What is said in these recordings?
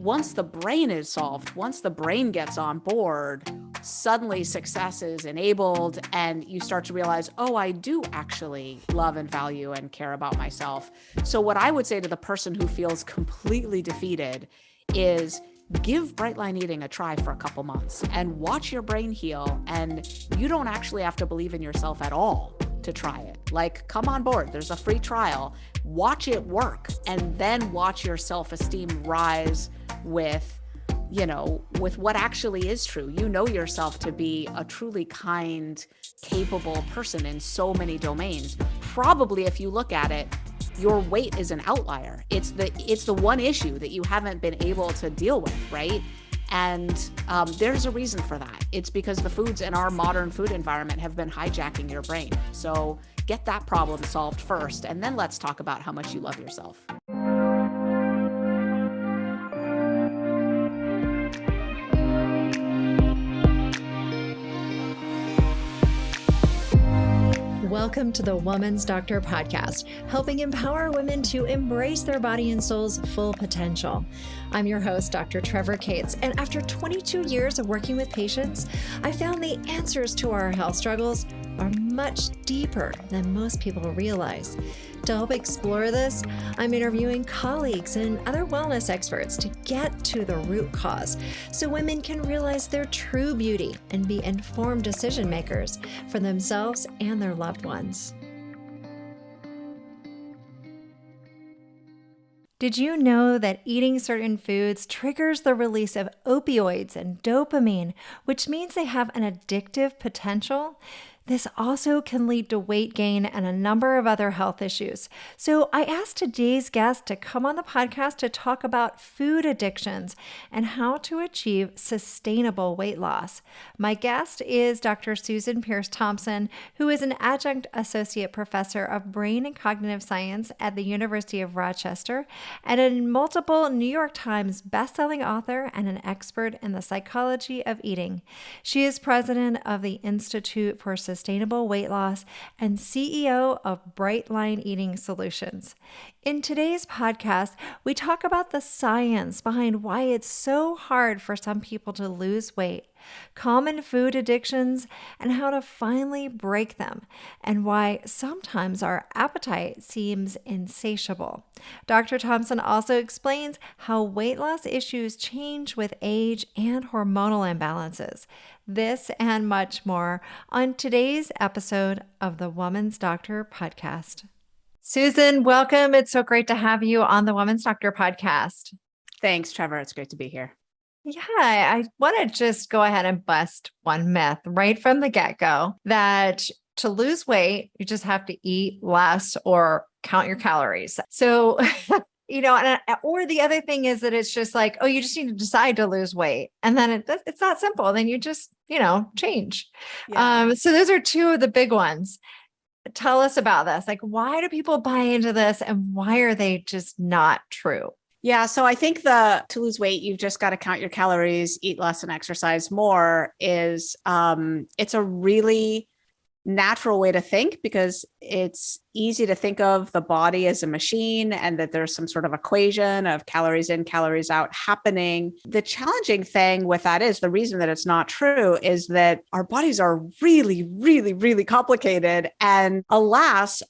once the brain is solved, once the brain gets on board, suddenly success is enabled and you start to realize, oh, I do actually love and value and care about myself. So what I would say to the person who feels completely defeated is give bright line eating a try for a couple months and watch your brain heal. And you don't actually have to believe in yourself at all to try it. Like, come on board. There's a free trial. Watch it work, and then watch your self-esteem rise with what actually is true. You know yourself to be a truly kind, capable person in so many domains. Probably, if you look at it, your weight is an outlier. It's the one issue that you haven't been able to deal with, right? And there's a reason for that. It's because the foods in our modern food environment have been hijacking your brain. So get that problem solved first, and then let's talk about how much you love yourself. Welcome to the Woman's Doctor podcast, helping empower women to embrace their body and soul's full potential. I'm your host, Dr. Trevor Cates, and after 22 years of working with patients, I found the answers to our health struggles are much deeper than most people realize. To help explore this, I'm interviewing colleagues and other wellness experts to get to the root cause so women can realize their true beauty and be informed decision makers for themselves and their loved ones. Did you know that eating certain foods triggers the release of opioids and dopamine, which means they have an addictive potential? This also can lead to weight gain and a number of other health issues. So I asked today's guest to come on the podcast to talk about food addictions and how to achieve sustainable weight loss. My guest is Dr. Susan Peirce Thompson, who is an adjunct associate professor of brain and cognitive science at the University of Rochester and a multiple New York Times bestselling author and an expert in the psychology of eating. She is president of the Institute for Sustainable Weight Loss and CEO of Bright Line Eating Solutions. In today's podcast, we talk about the science behind why it's so hard for some people to lose weight, common food addictions, and how to finally break them, and why sometimes our appetite seems insatiable. Dr. Thompson also explains how weight loss issues change with age and hormonal imbalances. This and much more on today's episode of the Woman's Doctor podcast. Susan, welcome. It's so great to have you on the Woman's Doctor podcast. Thanks, Trevor. It's great to be here. Yeah, I want to just go ahead and bust one myth right from the get-go that to lose weight, you just have to eat less or count your calories. So, or the other thing is that it's just like, oh, you just need to decide to lose weight. And then it's not simple. Then you just, change. Yeah. So those are two of the big ones. Tell us about this. Like, why do people buy into this and why are they just not true? Yeah. So I think to lose weight, you've just got to count your calories, eat less and exercise more it's a really natural way to think because it's easy to think of the body as a machine and that there's some sort of equation of calories in, calories out happening. The challenging thing with that is the reason that it's not true is that our bodies are really, really, really complicated. And alas,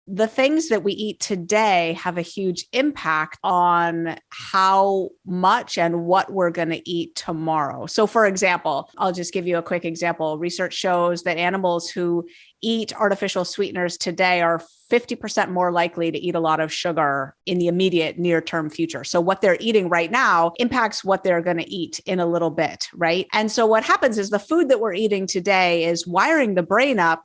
the things that we eat today have a huge impact on how much and what we're going to eat tomorrow. So for example, I'll just give you a quick example. Research shows that animals who eat artificial sweeteners today are 50% more likely to eat a lot of sugar in the immediate near-term future. So what they're eating right now impacts what they're going to eat in a little bit, right? And so what happens is the food that we're eating today is wiring the brain up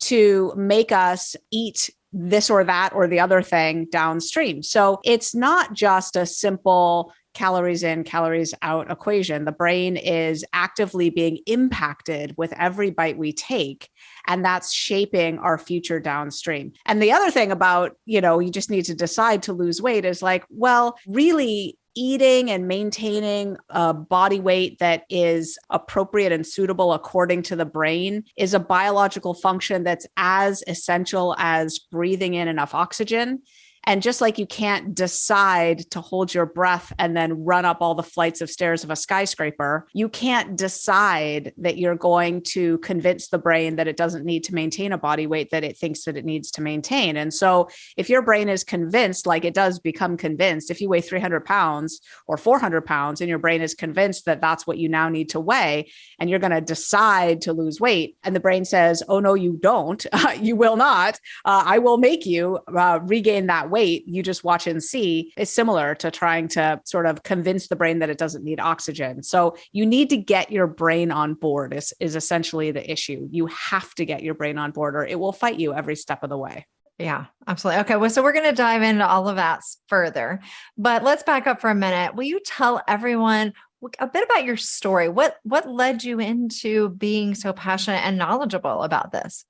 to make us eat this or that or the other thing downstream. So it's not just a simple calories in, calories out equation. The brain is actively being impacted with every bite we take, and that's shaping our future downstream. And the other thing about, you just need to decide to lose weight is like, well, really eating and maintaining a body weight that is appropriate and suitable according to the brain is a biological function that's as essential as breathing in enough oxygen And just like you can't decide to hold your breath and then run up all the flights of stairs of a skyscraper, you can't decide that you're going to convince the brain that it doesn't need to maintain a body weight that it thinks that it needs to maintain. And so if your brain is convinced, like it does become convinced, if you weigh 300 pounds or 400 pounds and your brain is convinced that that's what you now need to weigh, and you're going to decide to lose weight, and the brain says, oh, no, you don't, you will not, I will make you regain that weight, you just watch and see, is similar to trying to sort of convince the brain that it doesn't need oxygen. So you need to get your brain on board is essentially the issue. You have to get your brain on board or it will fight you every step of the way. Yeah, absolutely. Okay. Well, so we're going to dive into all of that further, but let's back up for a minute. Will you tell everyone a bit about your story? What led you into being so passionate and knowledgeable about this?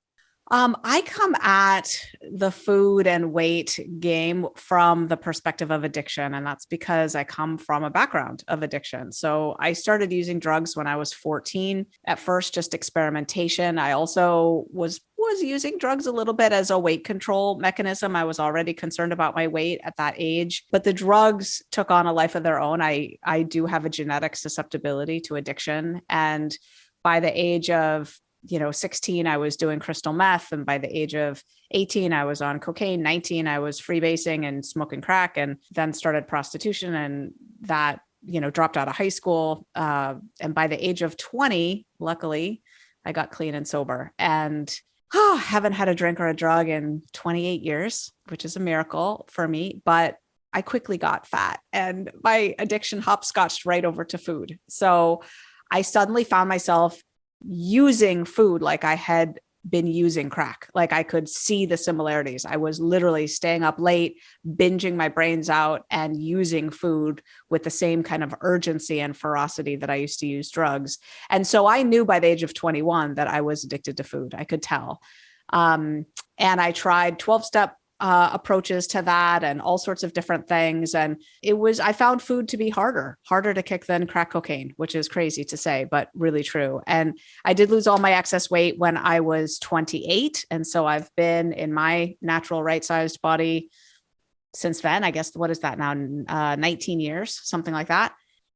I come at the food and weight game from the perspective of addiction. And that's because I come from a background of addiction. So I started using drugs when I was 14. At first, just experimentation. I also was using drugs a little bit as a weight control mechanism. I was already concerned about my weight at that age, but the drugs took on a life of their own. I do have a genetic susceptibility to addiction. And by the age of 16, I was doing crystal meth. And by the age of 18, I was on cocaine. 19, I was freebasing and smoking crack, and then started prostitution. And that, dropped out of high school. And by the age of 20, luckily, I got clean and sober and haven't had a drink or a drug in 28 years, which is a miracle for me. But I quickly got fat and my addiction hopscotched right over to food. So I suddenly found myself using food like I had been using crack. Like I could see the similarities. I was literally staying up late, binging my brains out and using food with the same kind of urgency and ferocity that I used to use drugs. And so I knew by the age of 21 that I was addicted to food. I could tell. And I tried 12-step approaches to that and all sorts of different things. And I found food to be harder to kick than crack cocaine, which is crazy to say, but really true. And I did lose all my excess weight when I was 28. And so I've been in my natural right-sized body since then. I guess, what is that now? 19 years, something like that.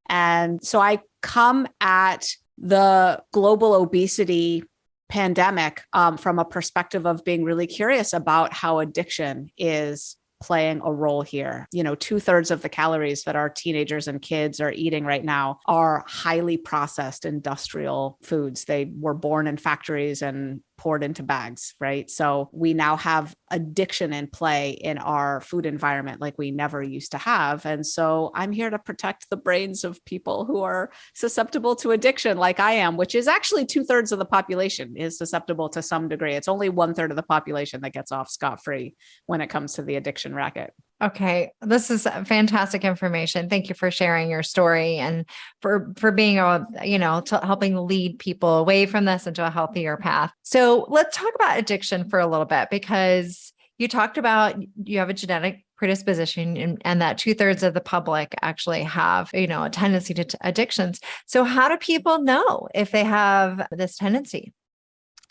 And so I come at the global obesity pandemic from a perspective of being really curious about how addiction is playing a role here. 2/3 of the calories that our teenagers and kids are eating right now are highly processed industrial foods. They were born in factories and poured into bags, right? So we now have addiction in play in our food environment like we never used to have. And so I'm here to protect the brains of people who are susceptible to addiction like I am, which is actually 2/3 of the population is susceptible to some degree. It's only 1/3 of the population that gets off scot-free when it comes to the addiction racket. Okay. This is fantastic information. Thank you for sharing your story and for being helping lead people away from this into a healthier path. So let's talk about addiction for a little bit, because you talked about you have a genetic predisposition and that 2/3 of the public actually have, a tendency to addictions. So how do people know if they have this tendency?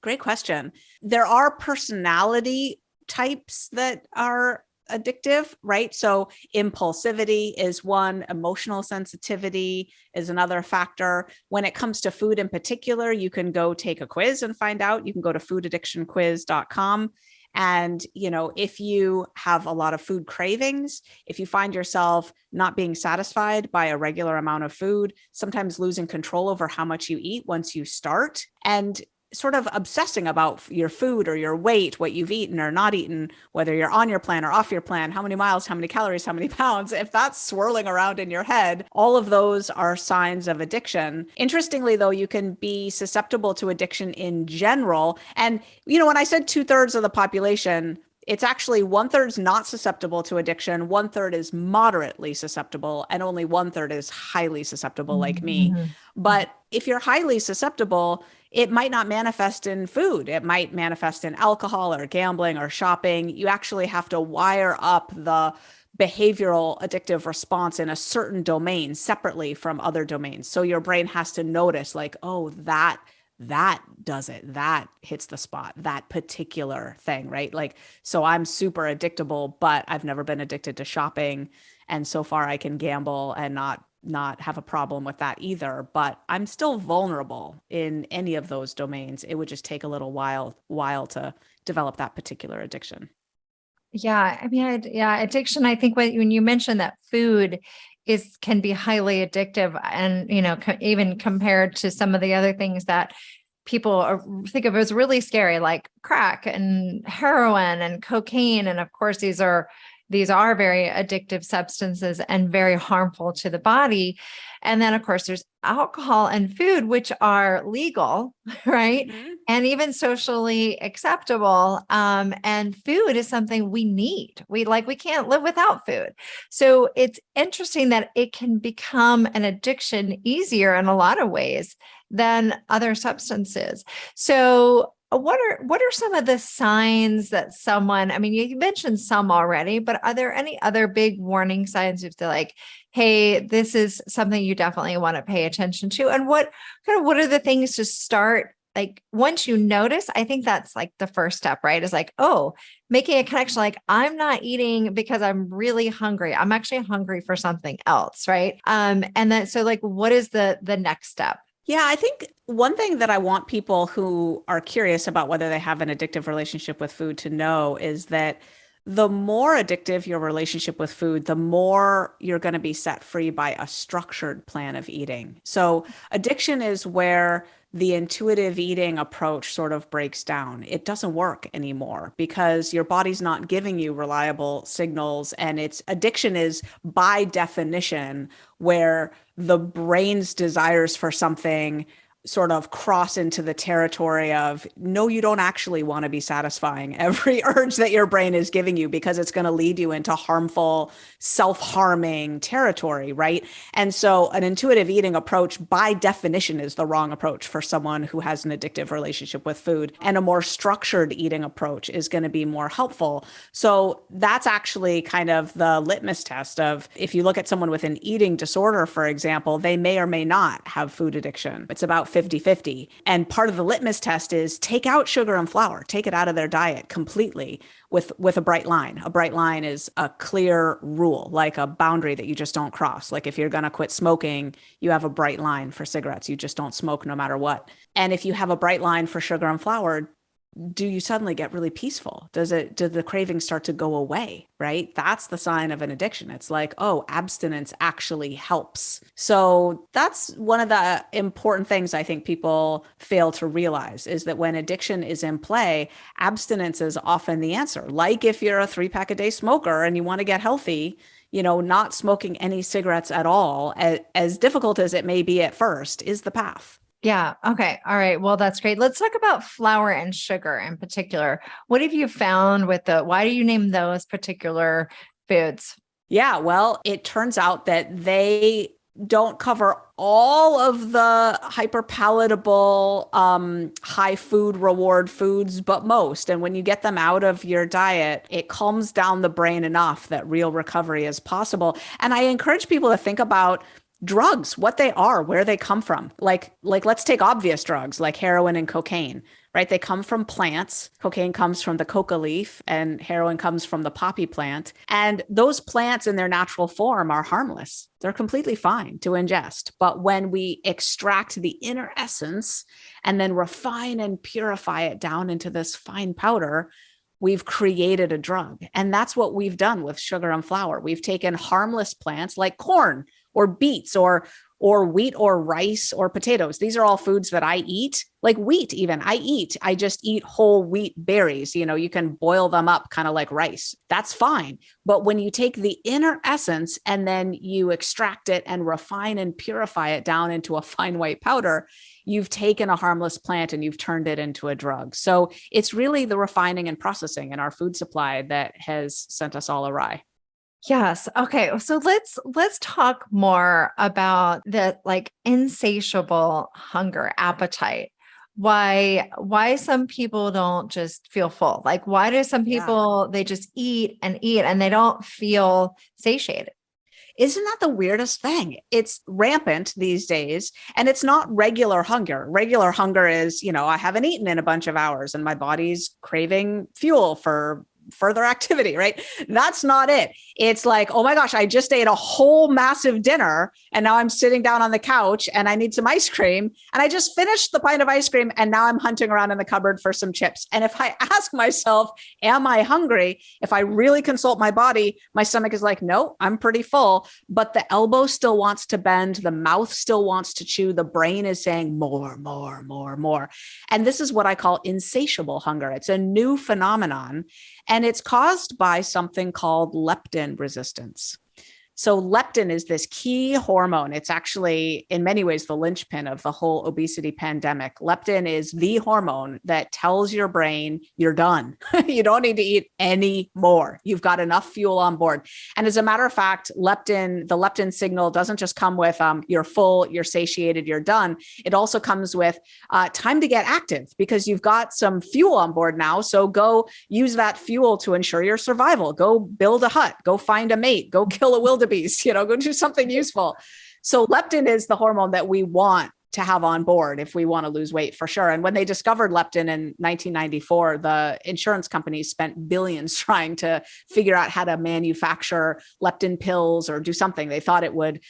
Great question. There are personality types that are addictive, right? So impulsivity is one, emotional sensitivity is another factor. When it comes to food in particular, you can go take a quiz and find out. You can go to foodaddictionquiz.com. And, if you have a lot of food cravings, if you find yourself not being satisfied by a regular amount of food, sometimes losing control over how much you eat once you start, and sort of obsessing about your food or your weight, what you've eaten or not eaten, whether you're on your plan or off your plan, how many miles, how many calories, how many pounds, if that's swirling around in your head, all of those are signs of addiction. Interestingly, though, you can be susceptible to addiction in general. And, when I said 2/3 of the population, it's actually 1/3 is not susceptible to addiction, 1/3 is moderately susceptible, and only 1/3 is highly susceptible like me. Mm-hmm. But if you're highly susceptible, it might not manifest in food. It might manifest in alcohol or gambling or shopping. You actually have to wire up the behavioral addictive response in a certain domain separately from other domains. So your brain has to notice like, oh, that that does it. That hits the spot, that particular thing, right? Like, so I'm super addictable, but I've never been addicted to shopping. And so far I can gamble and not have a problem with that either, but I'm still vulnerable in any of those domains. It would just take a little while to develop that particular addiction. Yeah, I mean, yeah, addiction. I think when you mentioned that food can be highly addictive, and even compared to some of the other things that people think of as really scary, like crack and heroin and cocaine, and of course these are very addictive substances and very harmful to the body. And then, of course, there's alcohol and food, which are legal, right? Mm-hmm. And even socially acceptable. And food is something we need. We can't live without food. So it's interesting that it can become an addiction easier in a lot of ways than other substances. So what are some of the signs that someone, I mean, you mentioned some already, but are there any other big warning signs if they're like, hey, this is something you definitely want to pay attention to? And what are the things to start? Like once you notice, I think that's like the first step, right? Is like, oh, making a connection, like I'm not eating because I'm really hungry. I'm actually hungry for something else, right? And then so like, what is the next step? Yeah, I think one thing that I want people who are curious about whether they have an addictive relationship with food to know is that the more addictive your relationship with food, the more you're going to be set free by a structured plan of eating. So, addiction is where the intuitive eating approach sort of breaks down. It doesn't work anymore because your body's not giving you reliable signals. And it's addiction is by definition where the brain's desires for something sort of cross into the territory of no, you don't actually want to be satisfying every urge that your brain is giving you because it's going to lead you into harmful, self-harming territory, right? And so an intuitive eating approach by definition is the wrong approach for someone who has an addictive relationship with food. And a more structured eating approach is going to be more helpful. So that's actually kind of the litmus test of if you look at someone with an eating disorder, for example, they may or may not have food addiction. It's about 50-50. And part of the litmus test is take out sugar and flour, take it out of their diet completely with a bright line. A bright line is a clear rule, like a boundary that you just don't cross. Like if you're going to quit smoking, you have a bright line for cigarettes. You just don't smoke no matter what. And if you have a bright line for sugar and flour, do you suddenly get really peaceful? Do the cravings start to go away, right? That's the sign of an addiction. It's like, oh, abstinence actually helps. So that's one of the important things I think people fail to realize is that when addiction is in play, abstinence is often the answer. Like if you're a 3-pack a day smoker and you want to get healthy, not smoking any cigarettes at all, as difficult as it may be at first, is the path. Yeah. Okay. All right. Well, that's great. Let's talk about flour and sugar in particular. What have you found why do you name those particular foods? Yeah, well, it turns out that they don't cover all of the hyper palatable, high food reward foods, but most. And when you get them out of your diet, it calms down the brain enough that real recovery is possible. And I encourage people to think about drugs, what they are, where they come from. Like let's take obvious drugs like heroin and cocaine, right? They come from plants. Cocaine comes from the coca leaf and heroin comes from the poppy plant. And those plants in their natural form are harmless. They're completely fine to ingest. But when we extract the inner essence and then refine and purify it down into this fine powder, we've created a drug. And that's what we've done with sugar and flour. We've taken harmless plants like corn or beets or wheat or rice or potatoes. These are all foods that I eat, like wheat even. I just eat whole wheat berries. You can boil them up kind of like rice. That's fine. But when you take the inner essence and then you extract it and refine and purify it down into a fine white powder, you've taken a harmless plant and you've turned it into a drug. So it's really the refining and processing in our food supply that has sent us all awry. Yes. Okay. So let's talk more about the like insatiable hunger appetite. Why some people don't just feel full? Like why do some Yeah. people they just eat and they don't feel satiated? Isn't that the weirdest thing? It's rampant these days, and it's not regular hunger. Regular hunger is, I haven't eaten in a bunch of hours and my body's craving fuel for further activity, right? That's not it. It's like, oh my gosh, I just ate a whole massive dinner and now I'm sitting down on the couch and I need some ice cream. And I just finished the pint of ice cream and now I'm hunting around in the cupboard for some chips. And if I ask myself, am I hungry? If I really consult my body, my stomach is like, no, I'm pretty full, but the elbow still wants to bend. The mouth still wants to chew. The brain is saying more, more, more, more. And this is what I call insatiable hunger. It's a new phenomenon. And it's caused by something called leptin resistance. So leptin is this key hormone. It's actually, in many ways, the linchpin of the whole obesity pandemic. Leptin is the hormone that tells your brain you're done. You don't need to eat any more. You've got enough fuel on board. And as a matter of fact, the leptin signal doesn't just come with you're full, you're satiated, you're done. It also comes with time to get active because you've got some fuel on board now. So go use that fuel to ensure your survival. Go build a hut. Go find a mate. Go kill a wildebeest. Go do something useful. So leptin is the hormone that we want to have on board if we want to lose weight for sure. And when they discovered leptin in 1994, the insurance companies spent billions trying to figure out how to manufacture leptin pills or do something. They thought it would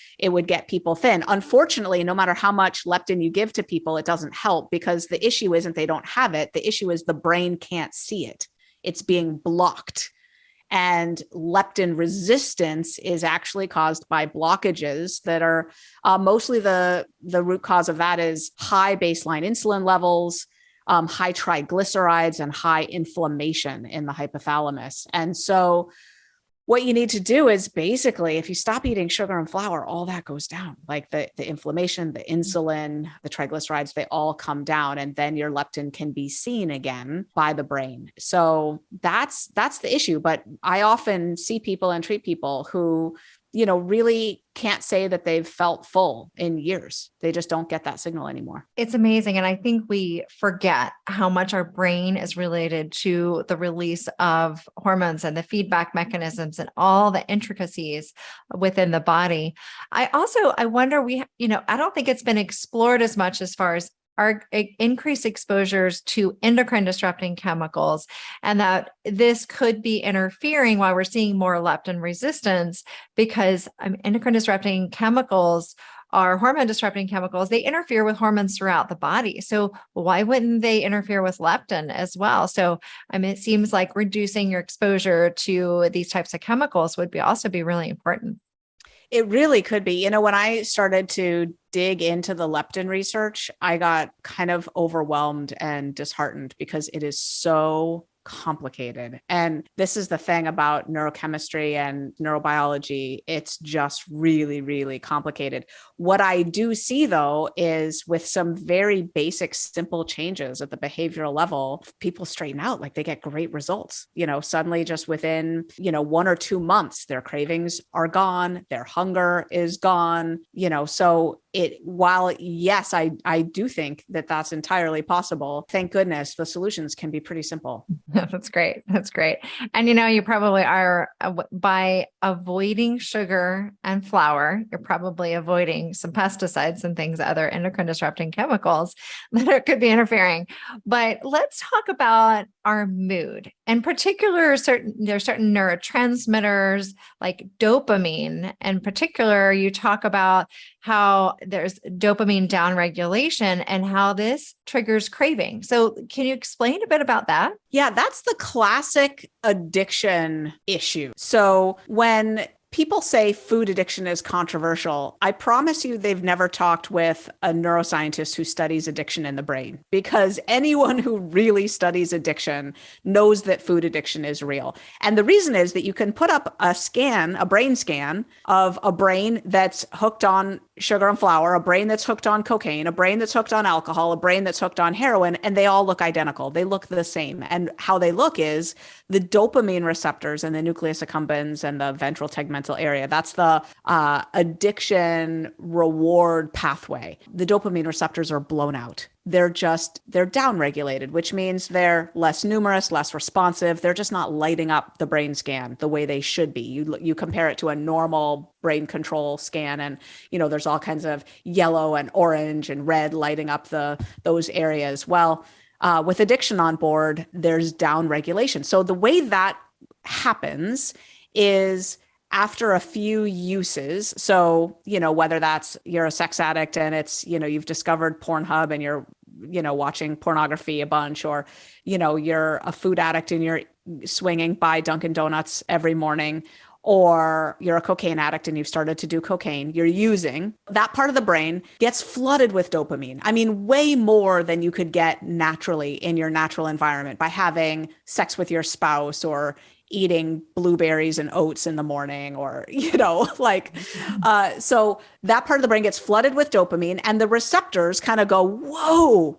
get people thin. Unfortunately, no matter how much leptin you give to people, it doesn't help because the issue isn't they don't have it. The issue is the brain can't see it. It's being blocked. And leptin resistance is actually caused by blockages that are mostly the root cause of that is high baseline insulin levels, high triglycerides, and high inflammation in the hypothalamus. And so what you need to do is basically, if you stop eating sugar and flour, all that goes down. Like the inflammation, the insulin, the triglycerides, they all come down. And then your leptin can be seen again by the brain. So that's the issue. But I often see people and treat people who, really can't say that they've felt full in years. They just don't get that signal anymore. It's amazing. And I think we forget how much our brain is related to the release of hormones and the feedback mechanisms and all the intricacies within the body. I wonder, I don't think it's been explored as much as far as our increased exposures to endocrine disrupting chemicals, and that this could be interfering while we're seeing more leptin resistance because endocrine disrupting chemicals are hormone disrupting chemicals. They interfere with hormones throughout the body. So why wouldn't they interfere with leptin as well? So it seems like reducing your exposure to these types of chemicals would also be really important. It really could be. When I started to dig into the leptin research, I got kind of overwhelmed and disheartened because it is so complicated. And this is the thing about neurochemistry and neurobiology. It's just really, really complicated. What I do see though, is with some very basic, simple changes at the behavioral level, people straighten out, like they get great results. Suddenly just within, 1 or 2 months, their cravings are gone, their hunger is gone, so while yes, I do think that that's entirely possible. Thank goodness the solutions can be pretty simple. That's great. That's great. And you probably are, by avoiding sugar and flour, you're probably avoiding some pesticides and things, other endocrine disrupting chemicals that could be interfering. But let's talk about our mood. In particular, there's certain neurotransmitters like dopamine. In particular, you talk about how there's dopamine downregulation and how this triggers craving. So can you explain a bit about that? Yeah, that's the classic addiction issue. So when people say food addiction is controversial, I promise you they've never talked with a neuroscientist who studies addiction in the brain, because anyone who really studies addiction knows that food addiction is real. And the reason is that you can put up a brain scan of a brain that's hooked on sugar and flour, a brain that's hooked on cocaine, a brain that's hooked on alcohol, a brain that's hooked on heroin, and they all look identical. They look the same. And how they look is the dopamine receptors and the nucleus accumbens and the ventral tegmental area. That's the addiction reward pathway. The dopamine receptors are blown out. they're downregulated, which means they're less numerous, less responsive. They're just not lighting up the brain scan the way they should be. You compare it to a normal brain control scan, and there's all kinds of yellow and orange and red lighting up those areas. Well, with addiction on board, there's downregulation. So the way that happens is after a few uses. So, whether that's you're a sex addict and it's, you've discovered Pornhub and you're, watching pornography a bunch, or, you're a food addict and you're swinging by Dunkin' Donuts every morning, or you're a cocaine addict and you've started to do cocaine, you're using, that part of the brain gets flooded with dopamine. I mean, way more than you could get naturally in your natural environment by having sex with your spouse or eating blueberries and oats in the morning, or, so that part of the brain gets flooded with dopamine, and the receptors kind of go, whoa,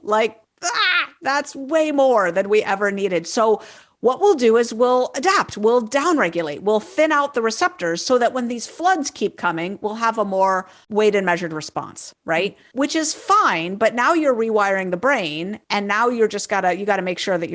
that's way more than we ever needed. So what we'll do is we'll adapt, we'll downregulate, we'll thin out the receptors so that when these floods keep coming, we'll have a more weighted and measured response, right? Which is fine, but now you're rewiring the brain, and now you gotta make sure that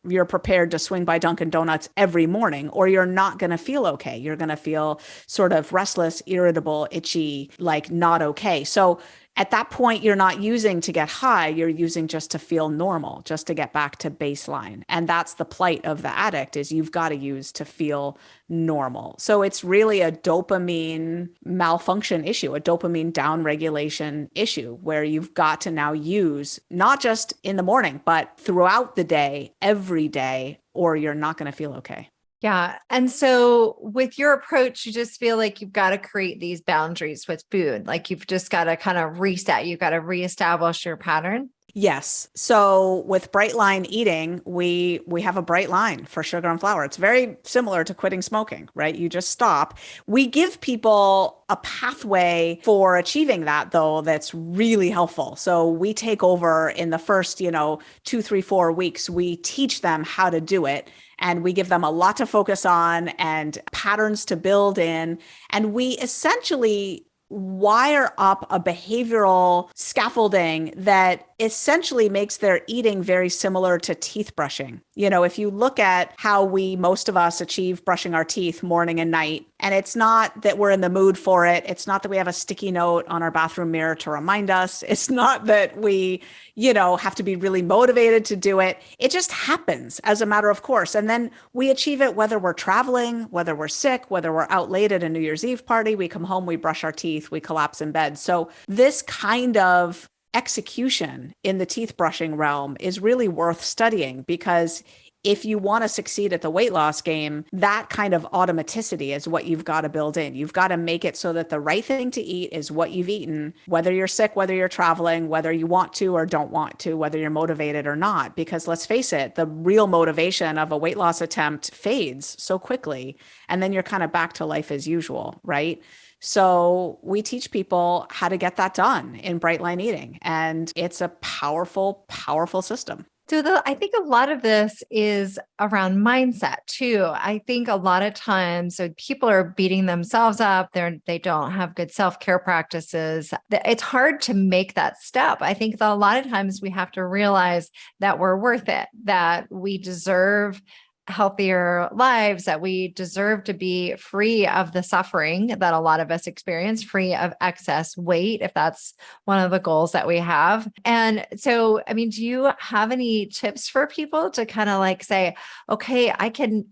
you're prepared to swing by Dunkin' Donuts every morning, or you're not gonna feel okay. You're gonna feel sort of restless, irritable, itchy, like not okay. So at that point, you're not using to get high, you're using just to feel normal, just to get back to baseline. And that's the plight of the addict, is you've got to use to feel normal. So it's really a dopamine malfunction issue, a dopamine downregulation issue, where you've got to now use, not just in the morning, but throughout the day, every day, or you're not going to feel okay. Yeah. And so with your approach, you just feel like you've got to create these boundaries with food. Like you've just got to kind of reset. You've got to reestablish your pattern. Yes. So with bright line eating, we have a bright line for sugar and flour. It's very similar to quitting smoking, right? You just stop. We give people a pathway for achieving that, though, that's really helpful. So we take over in the first, 2, 3, 4 weeks. We teach them how to do it. And we give them a lot to focus on and patterns to build in. And we essentially wire up a behavioral scaffolding that essentially makes their eating very similar to teeth brushing. If you look at how most of us achieve brushing our teeth morning and night, and it's not that we're in the mood for it. It's not that we have a sticky note on our bathroom mirror to remind us. It's not that we, have to be really motivated to do it. It just happens as a matter of course. And then we achieve it whether we're traveling, whether we're sick, whether we're out late at a New Year's Eve party, we come home, we brush our teeth, we collapse in bed. So this kind of execution in the teeth brushing realm is really worth studying, because if you want to succeed at the weight loss game, that kind of automaticity is what you've got to build in. You've got to make it so that the right thing to eat is what you've eaten, whether you're sick, whether you're traveling, whether you want to or don't want to, whether you're motivated or not. Because let's face it, the real motivation of a weight loss attempt fades so quickly. And then you're kind of back to life as usual, right? So we teach people how to get that done in bright line eating. And it's a powerful, powerful system. So I think a lot of this is around mindset too. I think a lot of times people are beating themselves up. They don't have good self-care practices. It's hard to make that step. I think that a lot of times we have to realize that we're worth it, that we deserve healthier lives, that we deserve to be free of the suffering that a lot of us experience, free of excess weight, if that's one of the goals that we have. And so, do you have any tips for people to kind of like say, okay, I can,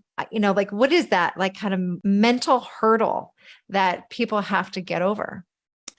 what is that like kind of mental hurdle that people have to get over?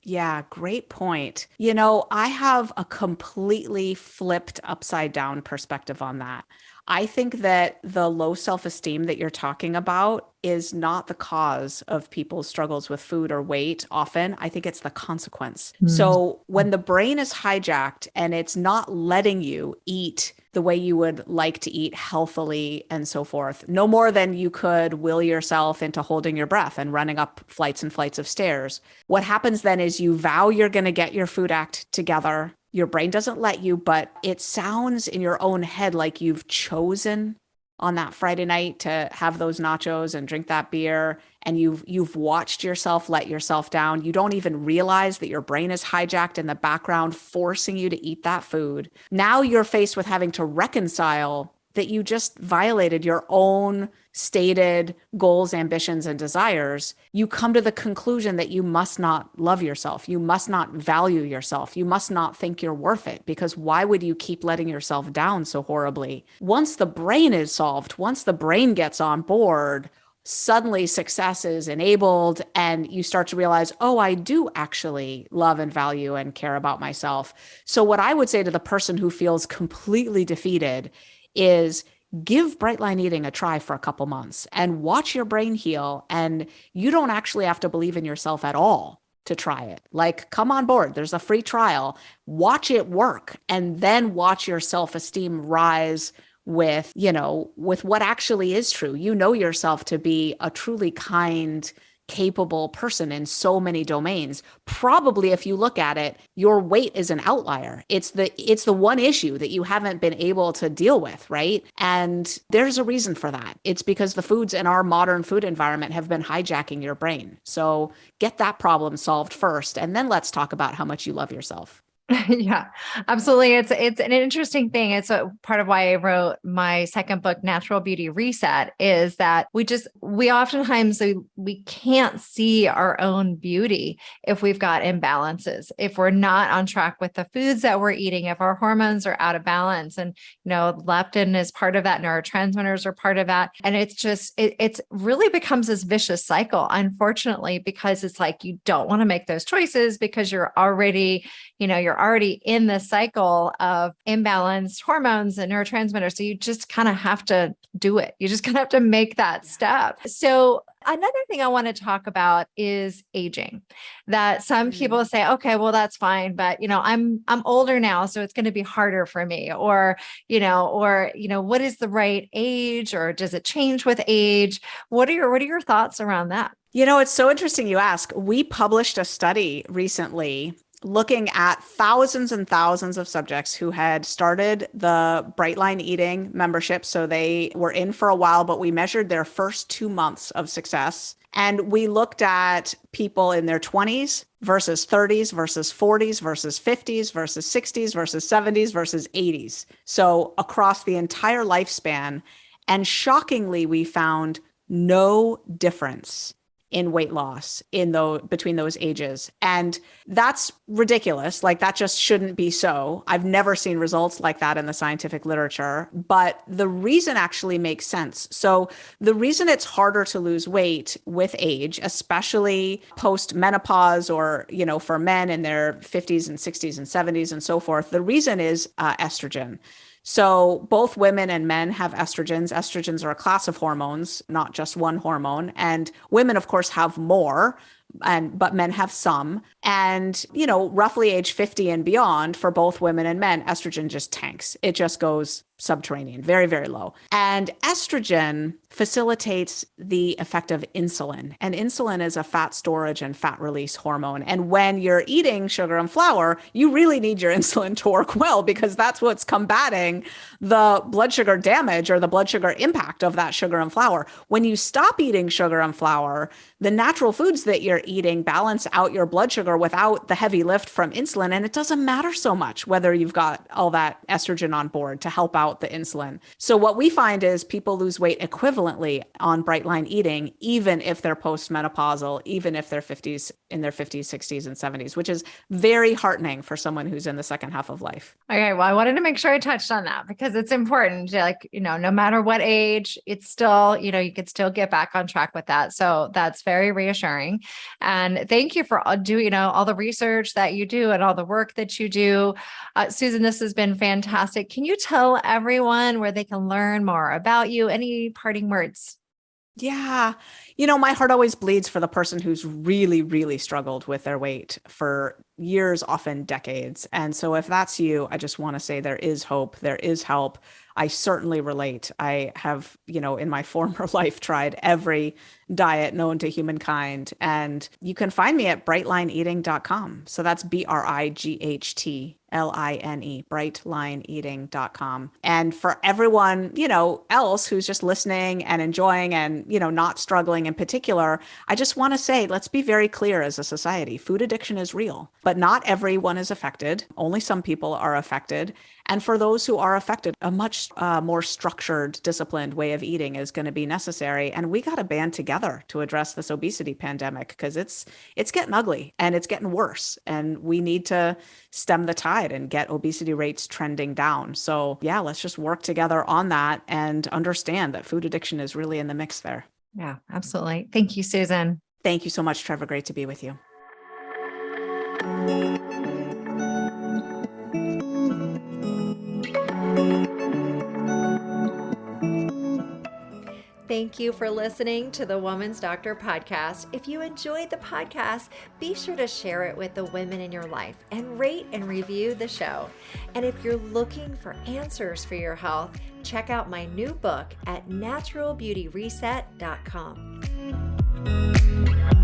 Yeah, great point. I have a completely flipped upside down perspective on that. I think that the low self-esteem that you're talking about is not the cause of people's struggles with food or weight. Often, I think it's the consequence. So when the brain is hijacked and it's not letting you eat the way you would like to eat healthily and so forth, no more than you could will yourself into holding your breath and running up flights and flights of stairs. What happens then is you vow you're going to get your food act together. Your brain doesn't let you, but it sounds in your own head like you've chosen on that Friday night to have those nachos and drink that beer, and you've watched yourself let yourself down. You don't even realize that your brain is hijacked in the background, forcing you to eat that food. Now you're faced with having to reconcile that you just violated your own stated goals, ambitions, and desires. You come to the conclusion that you must not love yourself. You must not value yourself. You must not think you're worth it, because why would you keep letting yourself down so horribly? Once the brain is solved, once the brain gets on board, suddenly success is enabled, and you start to realize, oh, I do actually love and value and care about myself. So what I would say to the person who feels completely defeated is give bright line eating a try for a couple months and watch your brain heal. And you don't actually have to believe in yourself at all to try it. Like, come on board. There's a free trial. Watch it work, and then watch your self-esteem rise with, with what actually is true. You know yourself to be a truly kind, capable person in so many domains. Probably, if you look at it, your weight is an outlier. It's the one issue that you haven't been able to deal with, right? And there's a reason for that. It's because the foods in our modern food environment have been hijacking your brain. So get that problem solved first, and then let's talk about how much you love yourself. Yeah, absolutely. It's an interesting thing. It's a part of why I wrote my second book, Natural Beauty Reset, is that we oftentimes we can't see our own beauty if we've got imbalances, if we're not on track with the foods that we're eating, if our hormones are out of balance. And leptin is part of that, neurotransmitters are part of that. And it's really becomes this vicious cycle, unfortunately, because it's like you don't want to make those choices because you're already in the cycle of imbalanced hormones and neurotransmitters. So you just kind of have to do it. You just kind of have to make that step. So another thing I want to talk about is aging. That some people say, okay, well, that's fine, but I'm older now, so it's going to be harder for me. Or what is the right age, or does it change with age? What are your thoughts around that? It's so interesting you ask. We published a study recently looking at thousands and thousands of subjects who had started the Bright Line Eating membership. So they were in for a while, but we measured their first 2 months of success. And we looked at people in their 20s versus 30s versus 40s versus 50s versus 60s versus 70s versus 80s. So across the entire lifespan. And shockingly, we found no difference in weight loss between those ages. And that's ridiculous. Like, that just shouldn't be so. I've never seen results like that in the scientific literature, but the reason actually makes sense. So the reason it's harder to lose weight with age, especially post menopause or, for men in their 50s and 60s and 70s and so forth, the reason is estrogen. So both women and men have estrogens. Estrogens are a class of hormones, not just one hormone. And women, of course, have more, but men have some. And, roughly age 50 and beyond, for both women and men, estrogen just tanks. It just goes subterranean, very, very low. And estrogen facilitates the effect of insulin. And insulin is a fat storage and fat release hormone. And when you're eating sugar and flour, you really need your insulin to work well, because that's what's combating the blood sugar damage or the blood sugar impact of that sugar and flour. When you stop eating sugar and flour, the natural foods that you're eating balance out your blood sugar without the heavy lift from insulin. And it doesn't matter so much whether you've got all that estrogen on board to help out the insulin. So what we find is people lose weight equivalently on Bright Line Eating, even if they're postmenopausal, even if they're in their 50s, 60s, and 70s, which is very heartening for someone who's in the second half of life. Okay. Well, I wanted to make sure I touched on that because it's important. Like, no matter what age, it's still, you could still get back on track with that. So that's very reassuring. And thank you for doing, all the research that you do and all the work that you do. Susan, this has been fantastic. Can you tell everyone where they can learn more about you? Any parting words? Yeah. My heart always bleeds for the person who's really, really struggled with their weight for years, often decades. And so if that's you, I just want to say there is hope, there is help. I certainly relate. I have, in my former life tried every diet known to humankind. And you can find me at brightlineeating.com. So that's BRIGHTLINE, brightlineeating.com. And for everyone, else who's just listening and enjoying and, not struggling in particular, I just want to say, let's be very clear as a society. Food addiction is real, but not everyone is affected. Only some people are affected. And for those who are affected, a much more structured, disciplined way of eating is going to be necessary. And we got to band together to address this obesity pandemic, because it's getting ugly and it's getting worse. And we need to stem the tide and get obesity rates trending down. So yeah, let's just work together on that and understand that food addiction is really in the mix there. Yeah, absolutely. Thank you, Susan. Thank you so much, Trevor. Great to be with you. Thank you for listening to the Woman's Doctor podcast. If you enjoyed the podcast, be sure to share it with the women in your life and rate and review the show. And if you're looking for answers for your health, check out my new book at naturalbeautyreset.com.